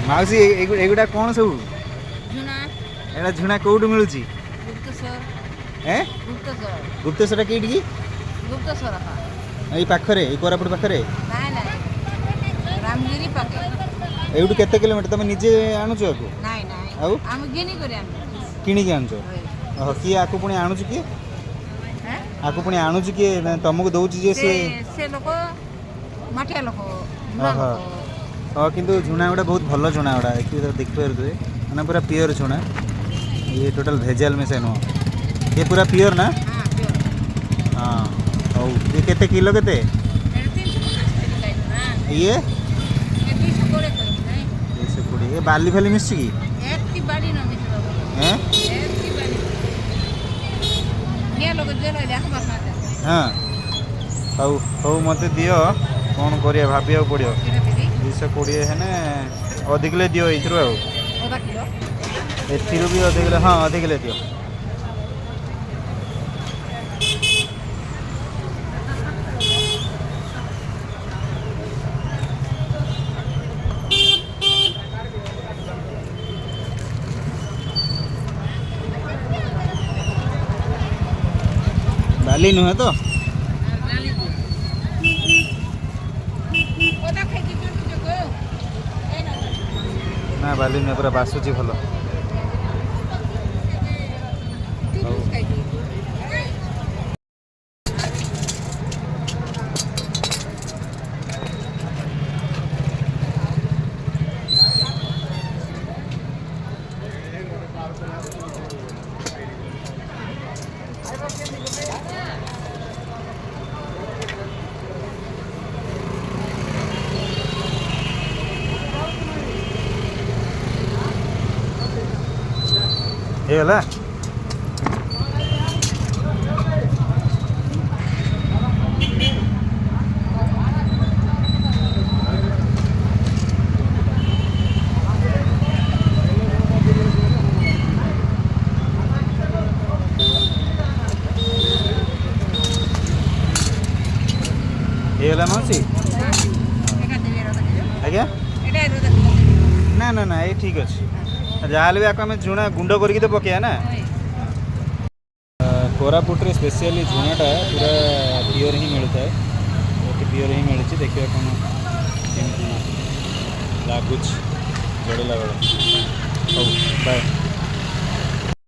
माउसी एगुड़ा कौन सब झुना एड़ा झुणा कोउठु मिलुची गुप्तेश्वर हैं गुप्तेश्वर गुप्तेश्वर केडी की गुप्तेश्वर एई पाखरे एई कोरापुट पाखरे नाଇଁ ନାଇଁ रामगिरी पाके एउठु केते किलोमीटर तमे निजे आनुचो आकु ନାଇଁ ନାଇଁ आउ ଆମେ ଘିନି କରି ଆମେ किणी के आनुचो ओह की आकु पुणी आनुची की हैं आकु पुणी आनुची की तमको दउची जे से से लोक माठिया लोक ओहो हाँ किंतु झुणा गुड़ा बहुत भल झुणा गुड़ा देखी पारे मैंने पूरा प्योर झुणा ये टोटल भेजाल मिसा नुह ये पूरा प्योर ना हां प्योर हाँ हौ ये केते किलो केते 350 ये 220 नहीं 220 ये बाली फाली मिसी की एक की बाड़ी न मिसलो हैं एक की बाड़ी ये लोग जे ले आख बात हाँ हौ हौ मते दियो कौन करिया भाबिया पड़ियो 220 है ना अधिक ले दियो इथरो आधा किलो एथिरो भी अधिक ले हाँ अधिक ले दियो बाली नुहे तो ना बाली नुहे पूरा बासुची भल ହେଇଗଲା ହେଇଗଲା ମାଉସୀ ଆଜ୍ଞା ନା ନା ନା ଏଇ ଠିକ୍ ଅଛି ଯାହାହେଲେ ବି ଆକୁ ଆମେ ଝୁଣା ଗୁଣ୍ଡ କରିକି ତ ପକେଇବା ନା କୋରାପୁଟରେ ସ୍ପେଶିଆଲି ଝୁଣାଟା ପୁରା ପିଓର ହିଁ ମିଳିଥାଏ ଏଠି ପିଓର ହିଁ ମିଳୁଛି ଦେଖିବା କ'ଣ କେମିତି ଲାଗୁଛି ଜଡ଼ିଲା ବେଳେ ହଉ ବାଏ